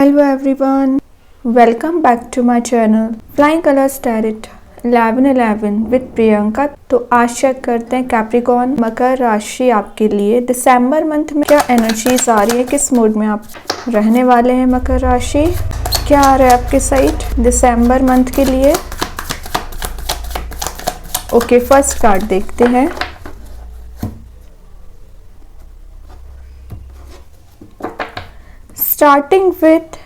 Hello everyone, welcome back to my channel Flying Colors Tarot 1111 with Priyanka. तो आज check करते हैं कैप्रिकॉर्न मकर राशि आपके लिए दिसंबर मंथ में क्या एनर्जीज आ रही है, किस मूड में आप रहने वाले हैं। मकर राशि क्या आ रहा है आपके साइड दिसंबर मंथ के लिए। ओके, फर्स्ट कार्ड देखते हैं। Starting with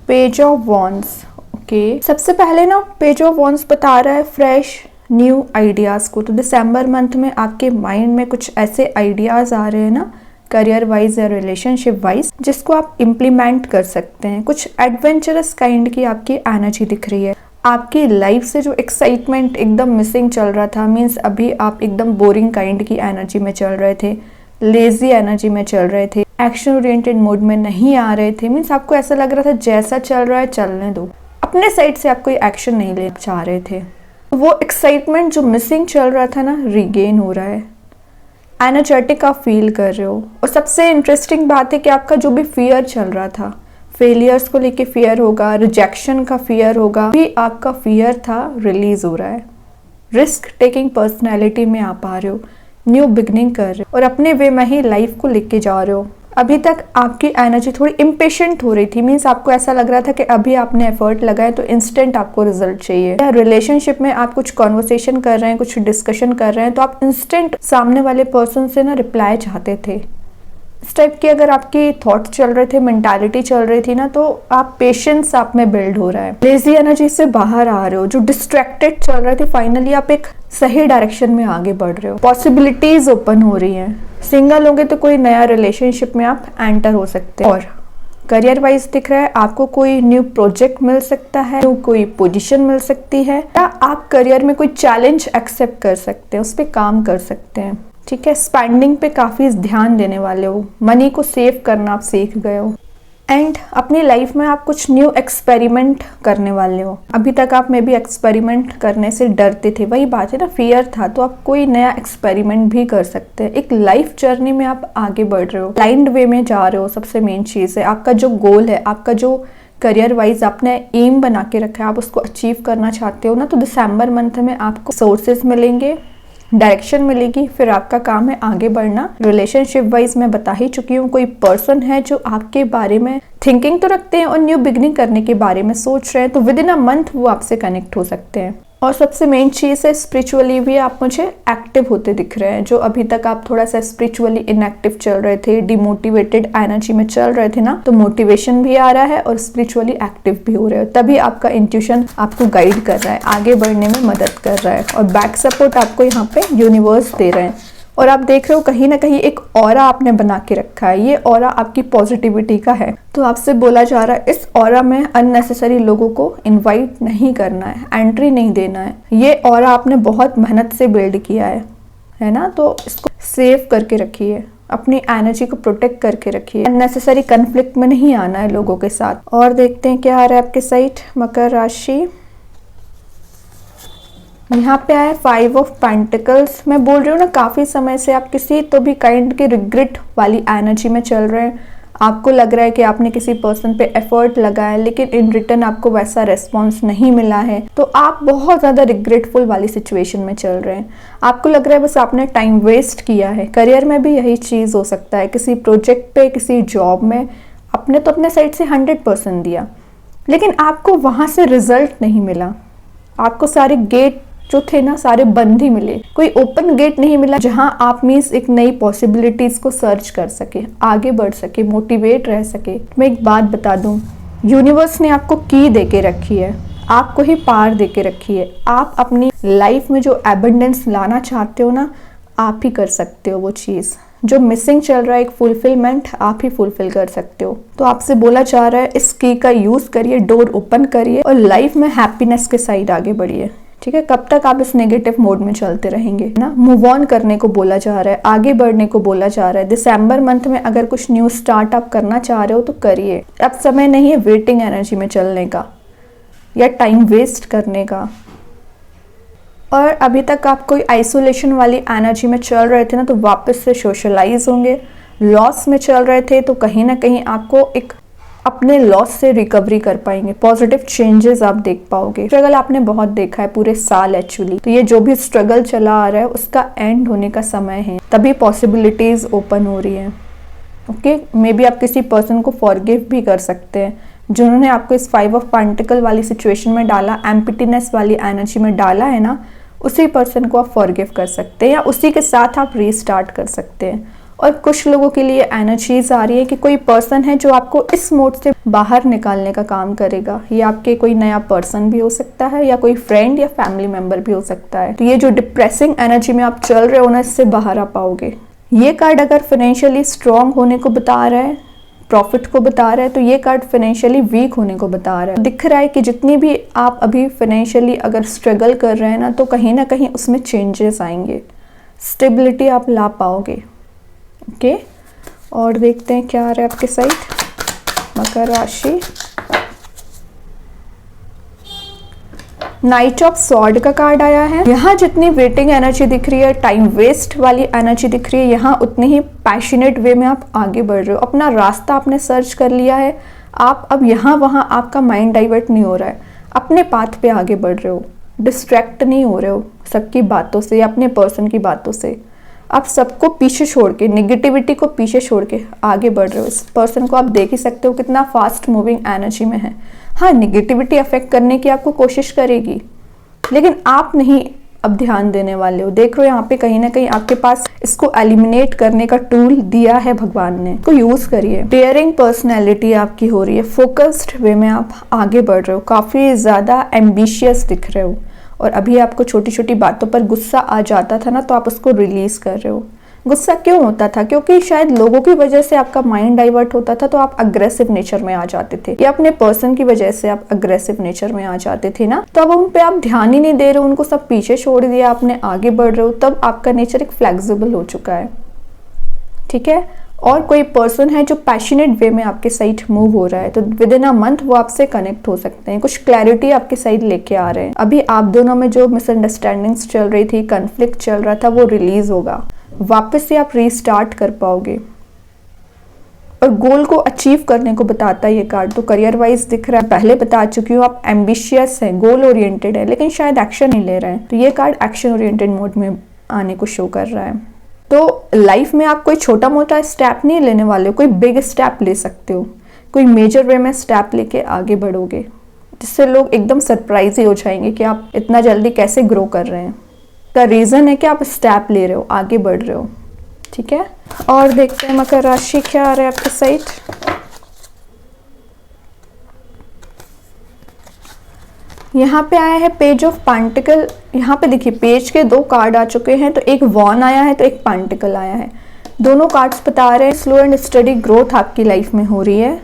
page of wands. Okay, सबसे पहले ना पेज ऑफ वॉन्ड्स बता रहा है फ्रेश न्यू आइडियाज़ को। तो दिसंबर मंथ में आपके माइंड में कुछ ऐसे आइडियाज़ आ रहे हैं ना, करियर वाइज या रिलेशनशिप वाइज, जिसको आप इम्प्लीमेंट कर सकते हैं। कुछ एडवेंचरस काइंड की आपकी एनर्जी दिख रही है। आपकी लाइफ से जो एक्साइटमेंट एकदम मिसिंग चल रहा था, मीन्स अभी आप एकदम बोरिंग काइंड की एनर्जी में चल रहे थे, लेजी एनर्जी में चल रहे थे, एक्शन ओरिएंटेड मोड में नहीं आ रहे थे। मीन्स आपको ऐसा लग रहा था जैसा चल रहा है चलने दो, अपने साइड से आप कोई एक्शन नहीं लेना चाह रहे थे। वो एक्साइटमेंट जो मिसिंग चल रहा था ना, रिगेन हो रहा है। एनर्जेटिक आप फील कर रहे हो। और सबसे इंटरेस्टिंग बात है कि आपका जो भी फियर चल रहा था, फेलियर्स को लेके फियर होगा, रिजेक्शन का फियर होगा, भी आपका फियर था रिलीज हो रहा है। रिस्क टेकिंग पर्सनैलिटी में आप आ रहे हो, न्यू बिगनिंग कर रहे हो और अपने वे में ही लाइफ को लेके जा रहे हो। अभी तक आपकी एनर्जी थोड़ी इम्पेशेंट हो रही थी, मीन्स आपको ऐसा लग रहा था कि अभी आपने एफर्ट लगाए तो इंस्टेंट आपको रिजल्ट चाहिए। या रिलेशनशिप में आप कुछ कॉन्वर्सेशन कर रहे हैं, कुछ डिस्कशन कर रहे हैं, तो आप इंस्टेंट सामने वाले पर्सन से ना रिप्लाई चाहते थे। इस टाइप की अगर आपकी थॉट्स चल रहे थे, मेंटालिटी चल रही थी ना, तो आप पेशेंस आप में बिल्ड हो रहा है। लेजी एनर्जी से बाहर आ रहे हो। जो डिस्ट्रैक्टेड चल रहे थे, फाइनली आप एक सही डायरेक्शन में आगे बढ़ रहे हो। पॉसिबिलिटीज ओपन हो रही हैं। सिंगल होंगे तो कोई नया रिलेशनशिप में आप एंटर हो सकते हैं। और करियर वाइज दिख रहा है आपको कोई न्यू प्रोजेक्ट मिल सकता है, न्यू कोई पोजीशन मिल सकती है, या आप करियर में कोई चैलेंज एक्सेप्ट कर सकते हैं, उस पर काम कर सकते हैं। ठीक है, स्पेंडिंग पे काफ़ी ध्यान देने वाले हो, मनी को सेव करना आप सीख गए हो। एंड अपनी लाइफ में आप कुछ न्यू एक्सपेरिमेंट करने वाले हो। अभी तक आप में भी एक्सपेरिमेंट करने से डरते थे, वही बात है ना, फियर था। तो आप कोई नया एक्सपेरिमेंट भी कर सकते हैं। एक लाइफ जर्नी में आप आगे बढ़ रहे हो, लाइन्ड वे में जा रहे हो। सबसे मेन चीज़ है आपका जो गोल है, आपका जो करियर वाइज आपने एम बना के रखा है, आप उसको अचीव करना चाहते हो ना, तो दिसंबर मंथ में आपको सोर्सेज मिलेंगे, डायरेक्शन मिलेगी, फिर आपका काम है आगे बढ़ना। रिलेशनशिप वाइज मैं बता ही चुकी हूँ, कोई पर्सन है जो आपके बारे में थिंकिंग तो रखते हैं और न्यू बिगनिंग करने के बारे में सोच रहे हैं, तो विद इन अ मंथ वो आपसे कनेक्ट हो सकते हैं। और सबसे मेन चीज़ है स्पिरिचुअली भी आप मुझे एक्टिव होते दिख रहे हैं। जो अभी तक आप थोड़ा सा स्पिरिचुअली इनएक्टिव चल रहे थे, डिमोटिवेटेड एनर्जी में चल रहे थे ना, तो मोटिवेशन भी आ रहा है और स्पिरिचुअली एक्टिव भी हो रहे हो। तभी आपका इंट्यूशन आपको गाइड कर रहा है, आगे बढ़ने में मदद कर रहा है, और बैक सपोर्ट आपको यहाँ पे यूनिवर्स दे रहे हैं। और आप देख रहे हो कहीं ना कहीं एक ऑरा आपने बना के रखा है। ये ऑरा आपकी पॉजिटिविटी का है। तो आपसे बोला जा रहा है इस ऑरा में अननेसेसरी लोगों को इनवाइट नहीं करना है, एंट्री नहीं देना है। ये ऑरा आपने बहुत मेहनत से बिल्ड किया है ना, तो इसको सेव करके रखिए, अपनी एनर्जी को प्रोटेक्ट करके रखिए। अननेसेसरी कन्फ्लिक्ट में नहीं आना है लोगों के साथ। और देखते हैं क्या आ रहा है आपके साइड मकर राशि। यहाँ पे आए 5 ऑफ पेंटिकल्स। मैं बोल रही हूँ ना, काफ़ी समय से आप किसी तो भी काइंड के रिग्रेट वाली एनर्जी में चल रहे हैं। आपको लग रहा है कि आपने किसी पर्सन पे एफर्ट लगाया, लेकिन इन रिटर्न आपको वैसा रेस्पॉन्स नहीं मिला है, तो आप बहुत ज़्यादा रिग्रेटफुल वाली सिचुएशन में चल रहे हैं। आपको लग रहा है बस आपने टाइम वेस्ट किया है। करियर में भी यही चीज़ हो सकता है, किसी प्रोजेक्ट पे, किसी जॉब में आपने तो अपने साइड से 100% दिया, लेकिन आपको वहाँ से रिजल्ट नहीं मिला। आपको सारे गेट जो थे ना, सारे बंद ही मिले। कोई ओपन गेट नहीं मिला जहां आप मीन्स एक नई पॉसिबिलिटीज को सर्च कर सके, आगे बढ़ सके, मोटिवेट रह सके। मैं एक बात बता दूं, यूनिवर्स ने आपको की दे के रखी है, आपको ही पार दे के रखी है। आप अपनी लाइफ में जो एबंडेंस लाना चाहते हो ना, आप ही कर सकते हो वो चीज़। जो मिसिंग चल रहा है एक फुलफिलमेंट, आप ही फुलफिल कर सकते हो। तो आपसे बोला जा रहा है इस की का यूज़ करिए, डोर ओपन करिए और लाइफ में हैप्पीनेस के साइड आगे बढ़िए। ठीक है, कब तक आप इस नेगेटिव मोड में चलते रहेंगे ना। मूव ऑन करने को बोला जा रहा है, आगे बढ़ने को बोला जा रहा है। दिसंबर मंथ में अगर कुछ न्यू स्टार्ट आप करना चाह रहे हो तो करिए। अब समय नहीं है वेटिंग एनर्जी में चलने का या टाइम वेस्ट करने का। और अभी तक आप कोई आइसोलेशन वाली एनर्जी में चल रहे थे ना, तो वापस से सोशलाइज होंगे। लॉस में चल रहे थे तो कहीं ना कहीं आपको एक अपने लॉस से रिकवरी कर पाएंगे, पॉजिटिव चेंजेस आप देख पाओगे। स्ट्रगल आपने बहुत देखा है पूरे साल एक्चुअली, तो ये जो भी स्ट्रगल चला आ रहा है उसका एंड होने का समय है, तभी पॉसिबिलिटीज ओपन हो रही है। ओके, मे बी आप किसी पर्सन को फॉरगिव भी कर सकते हैं जिन्होंने आपको इस 5 ऑफ पेंटिकल वाली सिचुएशन में डाला, एम्प्टीनेस वाली एनर्जी में डाला है ना, उसी पर्सन को आप फॉरगिव कर सकते हैं या उसी के साथ आप रीस्टार्ट कर सकते हैं। और कुछ लोगों के लिए एनर्जीज आ रही है कि कोई पर्सन है जो आपको इस मोड से बाहर निकालने का काम करेगा। ये आपके कोई नया पर्सन भी हो सकता है या कोई फ्रेंड या फैमिली मेंबर भी हो सकता है। तो ये जो डिप्रेसिंग एनर्जी में आप चल रहे हो ना, इससे बाहर आ पाओगे। ये कार्ड अगर फाइनेंशियली स्ट्रांग होने को बता रहा है, प्रॉफिट को बता रहा है, तो ये कार्ड फाइनेंशियली वीक होने को बता रहा है। दिख रहा है कि जितनी भी आप अभी फाइनेंशियली अगर स्ट्रगल कर रहे हैं ना, तो कहीं ना कहीं उसमें चेंजेस आएंगे, स्टेबिलिटी आप ला पाओगे। ओके, और देखते हैं क्या आ रहा है आपके साइड मकर राशि। नाइट ऑफ सॉर्ड का कार्ड आया है। यहाँ जितनी वेटिंग एनर्जी दिख रही है, टाइम वेस्ट वाली एनर्जी दिख रही है, यहाँ उतनी ही पैशनेट वे में आप आगे बढ़ रहे हो। अपना रास्ता आपने सर्च कर लिया है, आप अब यहाँ वहाँ आपका माइंड डाइवर्ट नहीं हो रहा है, अपने पाथ पे आगे बढ़ रहे हो, डिस्ट्रैक्ट नहीं हो रहे हो सबकी बातों से या अपने पर्सन की बातों से। आप सबको पीछे छोड़ के, निगेटिविटी को पीछे छोड़ के आगे बढ़ रहे हो। इस पर्सन को आप देख ही सकते हो कितना फास्ट मूविंग एनर्जी में है। हाँ, निगेटिविटी अफेक्ट करने की आपको कोशिश करेगी, लेकिन आप नहीं अब ध्यान देने वाले हो। देख रहे हो यहाँ पे कहीं ना कहीं आपके पास इसको एलिमिनेट करने का टूल दिया है भगवान ने, तो यूज करिए। डेयरिंग पर्सनैलिटी आपकी हो रही है, फोकस्ड वे में आप आगे बढ़ रहे हो, काफी ज्यादा एम्बिशियस दिख रहे हो। और अभी आपको छोटी छोटी बातों पर गुस्सा आ जाता था ना, तो आप उसको रिलीज कर रहे हो। गुस्सा क्यों होता था? क्योंकि शायद लोगों की वजह से आपका माइंड डाइवर्ट होता था, तो आप अग्रेसिव नेचर में आ जाते थे, या अपने पर्सन की वजह से आप अग्रेसिव नेचर में आ जाते थे ना, तो अब उन पे आप ध्यान ही नहीं दे रहे हो, उनको सब पीछे छोड़ दिया आपने, आगे बढ़ रहे हो। तब आपका नेचर एक फ्लेक्सिबल हो चुका है, ठीक है। और कोई पर्सन है जो पैशनेट वे में आपके साइड मूव हो रहा है, तो विद इन अ मंथ वो आपसे कनेक्ट हो सकते हैं, कुछ क्लैरिटी आपके साइड लेके आ रहे हैं। अभी आप दोनों में जो मिसअंडरस्टैंडिंग्स चल रही थी, कन्फ्लिक्ट चल रहा था, वो रिलीज होगा, वापस से आप रीस्टार्ट कर पाओगे। और गोल को अचीव करने को बताता है ये कार्ड। तो करियर वाइज दिख रहा है, पहले बता चुकी हूँ, आप एम्बिशियस हैं, गोल ओरिएंटेड है, लेकिन शायद एक्शन नहीं ले रहे हैं। तो ये कार्ड एक्शन ओरिएंटेड मोड में आने को शो कर रहा है। तो लाइफ में आप कोई छोटा मोटा स्टेप नहीं लेने वाले हो, कोई बिग स्टेप ले सकते हो, कोई मेजर वे में स्टेप लेके आगे बढ़ोगे, जिससे लोग एकदम सरप्राइज ही हो जाएंगे कि आप इतना जल्दी कैसे ग्रो कर रहे हैं। का रीजन है कि आप स्टेप ले रहे हो, आगे बढ़ रहे हो, ठीक है। और देखते हैं मकर राशि क्या आ रहा है आपके साइड। यहाँ पे आया है पेज ऑफ पेंटिकल। यहाँ पे देखिए पेज के 2 कार्ड आ चुके हैं, तो एक वॉन आया है तो एक पेंटिकल आया है। दोनों कार्ड्स बता रहे हैं स्लो एंड स्टडी ग्रोथ आपकी लाइफ में हो रही है।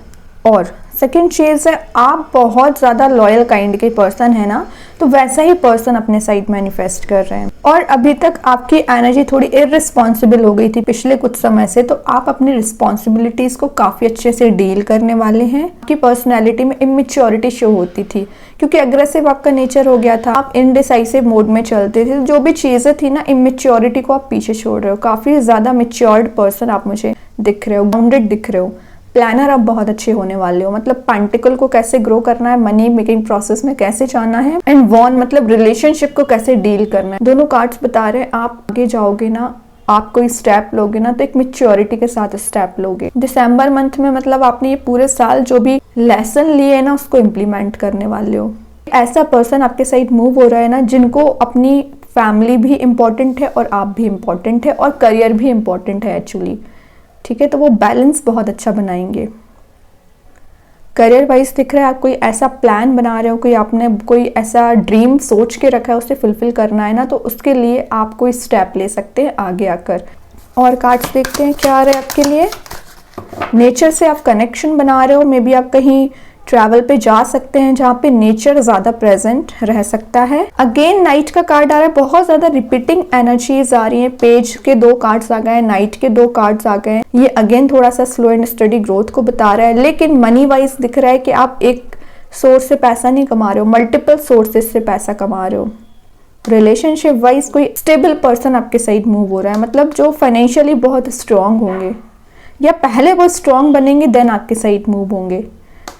और सेकेंड चीज है, आप बहुत ज्यादा लॉयल काइंड के पर्सन है ना, तो वैसा ही पर्सन अपने साइड मैनिफेस्ट कर रहे हैं। और अभी तक आपकी एनर्जी थोड़ी इररिस्पॉन्सिबल हो गई थी पिछले कुछ समय से, तो आप अपनी रिस्पॉन्सिबिलिटीज को काफी अच्छे से डील करने वाले हैं। आपकी पर्सनैलिटी में इमेच्योरिटी शो होती थी, क्योंकि अग्रेसिव आपका नेचर हो गया था, आप इनडिसाइसिव मोड में चलते थे। जो भी चीजें थी ना, इमेच्योरिटी को आप पीछे छोड़ रहे हो। काफी ज्यादा मेच्योर्ड पर्सन आप मुझे दिख रहे हो, बाउंडेड दिख रहे हो। प्लानर आप बहुत अच्छे होने वाले हो, मतलब पेंटिकल को कैसे ग्रो करना है, मनी मेकिंग प्रोसेस में कैसे जाना है, एंड वॉन मतलब रिलेशनशिप को कैसे डील करना है। दोनों कार्ड्स बता रहे हैं आप आगे जाओगे ना, आप कोई स्टेप लोगे ना, तो एक मेच्योरिटी के साथ स्टेप लोगे। दिसंबर मंथ में मतलब आपने ये पूरे साल जो भी लेसन लिए है ना, उसको इम्प्लीमेंट करने वाले हो। ऐसा पर्सन आपके साइड मूव हो रहा है ना, जिनको अपनी फैमिली भी इम्पोर्टेंट है और आप भी इम्पोर्टेंट है और करियर भी इम्पोर्टेंट है एक्चुअली, ठीक है। तो वो बैलेंस बहुत अच्छा बनाएंगे। करियर वाइज दिख रहा है आप कोई ऐसा प्लान बना रहे हो, कोई आपने कोई ऐसा ड्रीम सोच के रखा है, उसे फुलफिल करना है ना, तो उसके लिए आप कोई स्टेप ले सकते हैं आगे आकर। और कार्ड्स देखते हैं क्या आ रहा है आपके लिए। नेचर से आप कनेक्शन बना रहे हो, मे बी आप कहीं ट्रैवल पे जा सकते हैं जहाँ पे नेचर ज्यादा प्रेजेंट रह सकता है। अगेन नाइट का कार्ड आ रहा है, बहुत ज्यादा रिपीटिंग एनर्जीज आ रही हैं। पेज के 2 कार्ड्स आ गए हैं, नाइट के 2 कार्ड्स आ गए हैं। ये अगेन थोड़ा सा स्लो एंड स्टडी ग्रोथ को बता रहा है, लेकिन मनी वाइज दिख रहा है कि आप एक सोर्स से पैसा नहीं कमा रहे हो, मल्टीपल सोर्सेज से पैसा कमा रहे हो। रिलेशनशिप वाइज कोई स्टेबल पर्सन आपके साइड मूव हो रहा है, मतलब जो फाइनेंशियली बहुत स्ट्रांग होंगे या पहले वो स्ट्रांग बनेंगे देन आपके साइड मूव होंगे।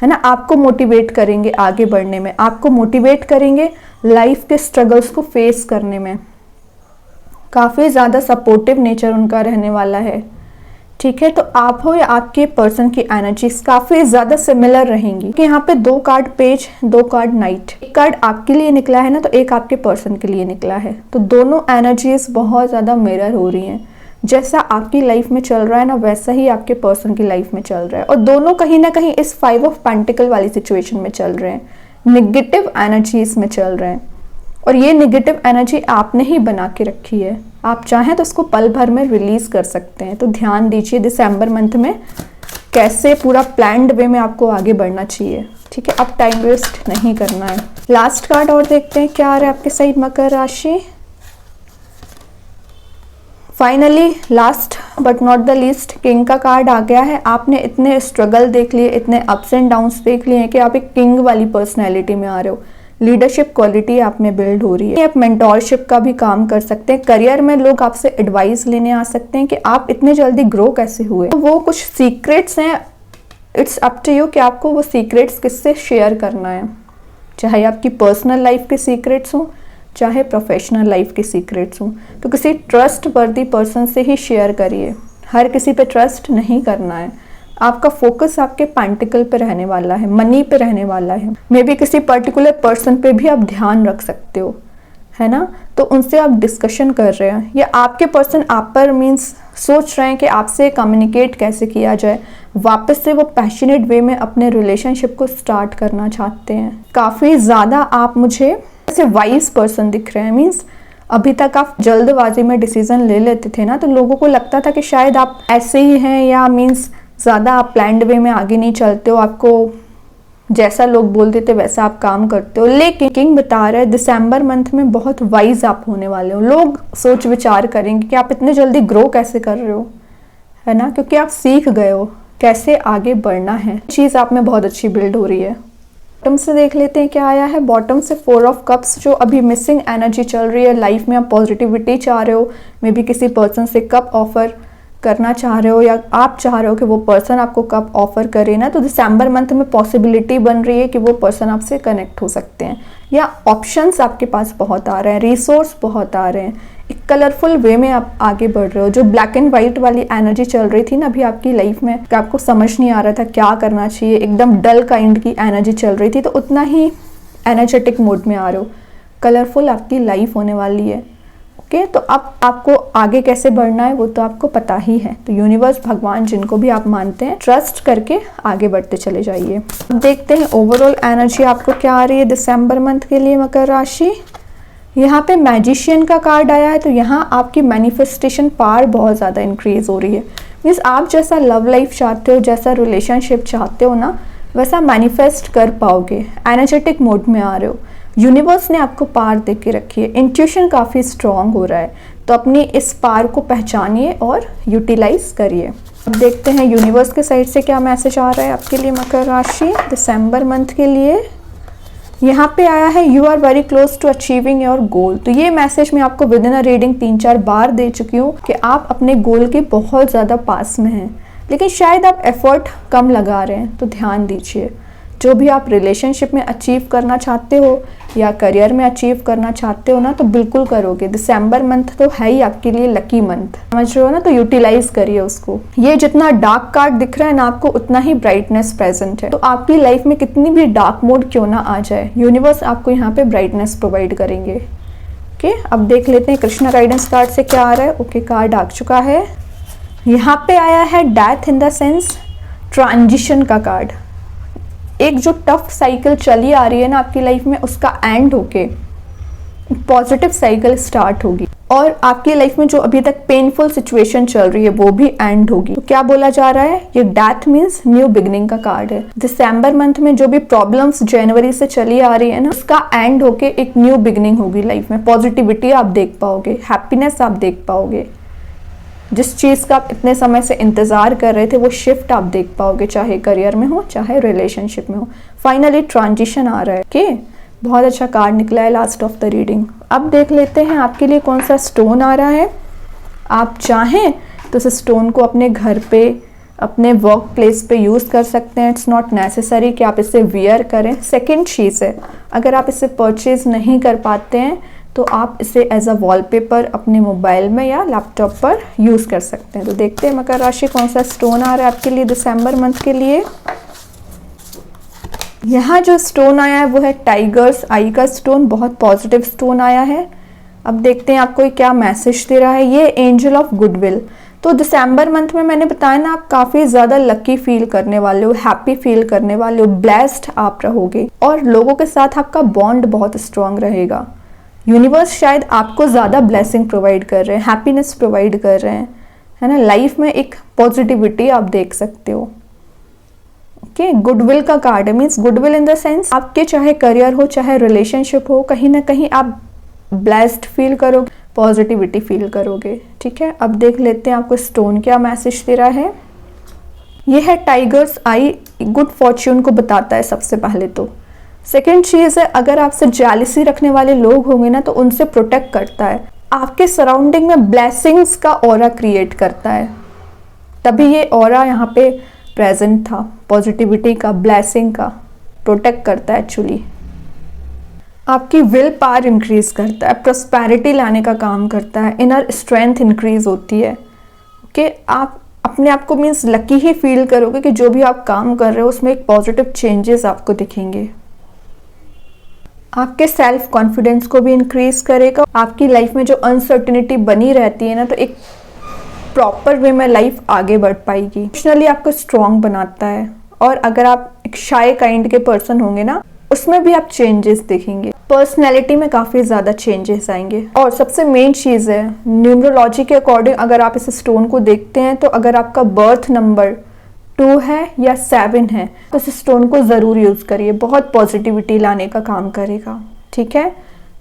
है ना, आपको मोटिवेट करेंगे आगे बढ़ने में, आपको मोटिवेट करेंगे लाइफ के स्ट्रगल्स को फेस करने में। काफ़ी ज़्यादा सपोर्टिव नेचर उनका रहने वाला है, ठीक है। तो आप हो या आपके पर्सन की एनर्जीज काफ़ी ज़्यादा सिमिलर रहेंगी कि यहाँ पे 2 कार्ड पेज, 2 कार्ड नाइट, एक कार्ड आपके लिए निकला है ना, तो एक आपके पर्सन के लिए निकला है। तो दोनों एनर्जीज बहुत ज़्यादा मिरर हो रही हैं। जैसा आपकी लाइफ में चल रहा है ना, वैसा ही आपके पर्सन की लाइफ में चल रहा है, और दोनों कहीं ना कहीं इस 5 ऑफ पेंटिकल वाली सिचुएशन में चल रहे हैं, निगेटिव एनर्जीज में चल रहे हैं। और ये नेगेटिव एनर्जी आपने ही बना के रखी है, आप चाहें तो उसको पल भर में रिलीज कर सकते हैं। तो ध्यान दीजिए दिसंबर मंथ में कैसे पूरा प्लान्ड वे में आपको आगे बढ़ना चाहिए, ठीक है। अब टाइम वेस्ट नहीं करना है। लास्ट कार्ड और देखते हैं क्या आ रहा है आपके साइड मकर राशि। Finally last but not the least king का कार्ड आ गया है। आपने इतने स्ट्रगल देख लिए, इतने अप्स एंड डाउन्स देख लिए हैं कि आप एक किंग वाली पर्सनैलिटी में आ रहे हो। लीडरशिप क्वालिटी आप में बिल्ड हो रही है। आप मेंटोरशिप का भी काम कर सकते हैं। करियर में लोग आपसे एडवाइस लेने आ सकते हैं कि आप इतने जल्दी ग्रो कैसे हुए। तो वो कुछ सीक्रेट्स हैं, इट्स अप टू यू कि आपको वो सीक्रेट्स किससे शेयर करना है, चाहे आपकी पर्सनल लाइफ के सीक्रेट्स हों, चाहे प्रोफेशनल लाइफ के सीक्रेट्स हों। तो किसी ट्रस्ट वर्दी पर्सन से ही शेयर करिए, हर किसी पे ट्रस्ट नहीं करना है। आपका फोकस आपके पेंटिकल पे रहने वाला है, मनी पे रहने वाला है। मे बी किसी पर्टिकुलर पर्सन पे भी आप ध्यान रख सकते हो, है ना। तो उनसे आप डिस्कशन कर रहे हैं, या आपके पर्सन आप पर मीन्स सोच रहे हैं कि आपसे कम्युनिकेट कैसे किया जाए, वापस से वो पैशनेट वे में अपने रिलेशनशिप को स्टार्ट करना चाहते हैं। काफ़ी ज़्यादा आप मुझे ऐसे वाइज पर्सन दिख रहे हैं। मीन्स अभी तक आप जल्दबाजी में डिसीजन ले लेते थे ना, तो लोगों को लगता था कि शायद आप ऐसे ही हैं, या मीन्स ज़्यादा आप प्लान्ड वे में आगे नहीं चलते हो, आपको जैसा लोग बोलते थे वैसा आप काम करते हो। लेकिन किंग बता रहा है दिसंबर मंथ में बहुत वाइज आप होने वाले हो। लोग सोच विचार करेंगे कि आप इतने जल्दी ग्रो कैसे कर रहे हो, है ना, क्योंकि आप सीख गए हो कैसे आगे बढ़ना है। चीज़ आप में बहुत अच्छी बिल्ड हो रही है। बॉटम से देख लेते हैं क्या आया है। बॉटम से 4 ऑफ कप्स, जो अभी मिसिंग एनर्जी चल रही है लाइफ में, आप पॉजिटिविटी चाह रहे हो, मे बी किसी पर्सन से कप ऑफर करना चाह रहे हो, या आप चाह रहे हो कि वो पर्सन आपको कब ऑफर करे ना, तो दिसंबर मंथ में पॉसिबिलिटी बन रही है कि वो पर्सन आपसे कनेक्ट हो सकते हैं, या ऑप्शंस आपके पास बहुत आ रहे हैं, रिसोर्स बहुत आ रहे हैं। एक कलरफुल वे में आप आगे बढ़ रहे हो। जो ब्लैक एंड वाइट वाली एनर्जी चल रही थी ना अभी आपकी लाइफ में, कि आपको समझ नहीं आ रहा था क्या करना चाहिए, एकदम डल काइंड की एनर्जी चल रही थी, तो उतना ही एनर्जेटिक मोड में आ रहे हो। कलरफुल आपकी लाइफ होने वाली है। ओके, तो अब आपको आगे कैसे बढ़ना है वो तो आपको पता ही है। तो यूनिवर्स, भगवान, जिनको भी आप मानते हैं, ट्रस्ट करके आगे बढ़ते चले जाइए। अब देखते हैं ओवरऑल एनर्जी आपको क्या आ रही है दिसंबर मंथ के लिए मकर राशि। यहाँ पे मैजिशियन का कार्ड आया है, तो यहाँ आपकी मैनिफेस्टेशन पावर बहुत ज़्यादा इंक्रीज हो रही है। मीन्स आप जैसा लव लाइफ चाहते हो, जैसा रिलेशनशिप चाहते हो ना, वैसा मैनिफेस्ट कर पाओगे। एनर्जेटिक मोड में आ रहे हो। यूनिवर्स ने आपको पावर दे के रखी है। इंट्यूशन काफ़ी स्ट्रॉन्ग हो रहा है, तो अपनी इस पावर को पहचानिए और यूटिलाइज करिए। अब देखते हैं यूनिवर्स के साइड से क्या मैसेज आ रहा है आपके लिए मकर राशि दिसंबर मंथ के लिए। यहाँ पे आया है you are very close to achieving your goal. तो ये मैसेज मैं आपको विद इन अ रीडिंग 3-4 बार दे चुकी हूँ कि आप अपने गोल के बहुत ज़्यादा पास में हैं, लेकिन शायद आप एफर्ट कम लगा रहे हैं। तो ध्यान दीजिए, जो भी आप रिलेशनशिप में अचीव करना चाहते हो या करियर में अचीव करना चाहते हो ना, तो बिल्कुल करोगे। दिसंबर मंथ तो है ही आपके लिए लकी मंथ, समझ रहे हो ना, तो यूटिलाइज करिए उसको। ये जितना डार्क कार्ड दिख रहा है ना आपको, उतना ही ब्राइटनेस प्रेजेंट है। तो आपकी लाइफ में कितनी भी डार्क मोड क्यों ना आ जाए, यूनिवर्स आपको यहाँ पे ब्राइटनेस प्रोवाइड करेंगे। ओके, अब देख लेते हैं कृष्णा गाइडेंस कार्ड से क्या आ रहा है। ओके, कार्ड आ चुका है। यहाँ पे आया है death in the sense transition का कार्ड। एक जो टफ साइकिल चली आ रही है ना आपकी लाइफ में, उसका एंड होके पॉजिटिव साइकिल स्टार्ट होगी, और आपकी लाइफ में जो अभी तक पेनफुल सिचुएशन चल रही है वो भी एंड होगी। तो क्या बोला जा रहा है, ये डेथ मीन्स न्यू बिगनिंग का कार्ड है। दिसंबर मंथ में जो भी प्रॉब्लम्स जनवरी से चली आ रही है ना, उसका एंड होके एक न्यू बिगनिंग होगी लाइफ में। पॉजिटिविटी आप देख पाओगे, हैप्पीनेस आप देख पाओगे। जिस चीज़ का आप इतने समय से इंतज़ार कर रहे थे वो शिफ्ट आप देख पाओगे, चाहे करियर में हो चाहे रिलेशनशिप में हो। फाइनली ट्रांजिशन आ रहा है। ओके, बहुत अच्छा कार्ड निकला है लास्ट ऑफ द रीडिंग। अब देख लेते हैं आपके लिए कौन सा स्टोन आ रहा है। आप चाहें तो इस स्टोन को अपने घर पे अपने वर्क प्लेस पे यूज़ कर सकते हैं। इट्स नॉट नेसेसरी कि आप इसे वियर करें। सेकंड चीज़ है, अगर आप इसे परचेज नहीं कर पाते हैं तो आप इसे एज अ वॉलपेपर अपने मोबाइल में या लैपटॉप पर यूज़ कर सकते हैं। तो देखते हैं मकर राशि कौन सा स्टोन आ रहा है आपके लिए दिसंबर मंथ के लिए। यहाँ जो स्टोन आया है वो है टाइगर्स आई का स्टोन, बहुत पॉजिटिव स्टोन आया है। अब देखते हैं आपको क्या मैसेज दे रहा है। ये एंजल ऑफ गुडविल। तो दिसंबर मंथ में मैंने बताया ना, आप काफ़ी ज़्यादा लकी फील करने वाले हो, हैप्पी फील करने वाले हो, ब्लेस्ड आप रहोगे और लोगों के साथ आपका बॉन्ड बहुत स्ट्रांग रहेगा। यूनिवर्स शायद आपको ज़्यादा ब्लेसिंग प्रोवाइड कर रहे हैं, हैप्पीनेस प्रोवाइड कर रहे हैं, है ना। लाइफ में एक पॉजिटिविटी आप देख सकते हो। ओके, गुडविल का कार्ड है, means goodwill in the sense आपके चाहे करियर हो चाहे रिलेशनशिप हो, कहीं ना कहीं आप ब्लेस्ड फील करोगे, पॉजिटिविटी फील करोगे। ठीक है, अब देख लेते हैं आपको स्टोन क्या मैसेज दे रहा है। ये है टाइगर्स आई, गुड फॉर्च्यून को बताता है सबसे पहले तो। सेकेंड चीज़ है, अगर आपसे जेलसी रखने वाले लोग होंगे ना तो उनसे प्रोटेक्ट करता है, आपके सराउंडिंग में ब्लेसिंग्स का ऑरा क्रिएट करता है। तभी ये ऑरा यहाँ पे प्रेजेंट था, पॉजिटिविटी का, ब्लेसिंग का, प्रोटेक्ट करता है एक्चुअली। आपकी विल पावर इंक्रीज करता है, प्रॉस्पेरिटी लाने का काम करता है, इनर स्ट्रेंथ इंक्रीज होती है। ओके, आप अपने आप को मीन्स लकी ही फील करोगे कि जो भी आप काम कर रहे हो उसमें एक पॉजिटिव चेंजेस आपको दिखेंगे। आपके सेल्फ कॉन्फिडेंस को भी इंक्रीज करेगा। आपकी लाइफ में जो अनसर्टिनिटी बनी रहती है ना, तो एक प्रॉपर वे में लाइफ आगे बढ़ पाएगी। इमोशनली आपको स्ट्रॉन्ग बनाता है। और अगर आप एक शाय काइंड के पर्सन होंगे ना, उसमें भी आप चेंजेस देखेंगे, पर्सनैलिटी में काफ़ी ज़्यादा चेंजेस आएंगे। और सबसे मेन चीज़ है, न्यूमरोलॉजी के अकॉर्डिंग अगर आप इस स्टोन को देखते हैं तो अगर आपका बर्थ नंबर 2 है या 7 है तो इस स्टोन को ज़रूर यूज़ करिए, बहुत पॉजिटिविटी लाने का काम करेगा। ठीक है,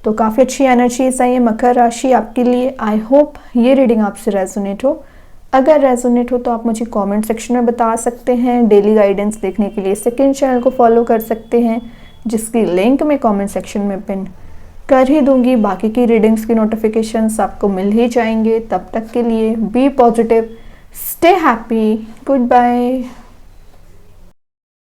तो काफ़ी अच्छी एनर्जीज आई है मकर राशि आपके लिए। आई होप ये रीडिंग आपसे रेजोनेट हो। अगर रेजोनेट हो तो आप मुझे कमेंट सेक्शन में बता सकते हैं। डेली गाइडेंस देखने के लिए सेकंड चैनल को फॉलो कर सकते हैं, जिसकी लिंक मैं कमेंट सेक्शन में पिन कर ही दूंगी। बाकी की रीडिंग्स की नोटिफिकेशंस आपको मिल ही जाएंगे। तब तक के लिए be positive, stay happy, good bye.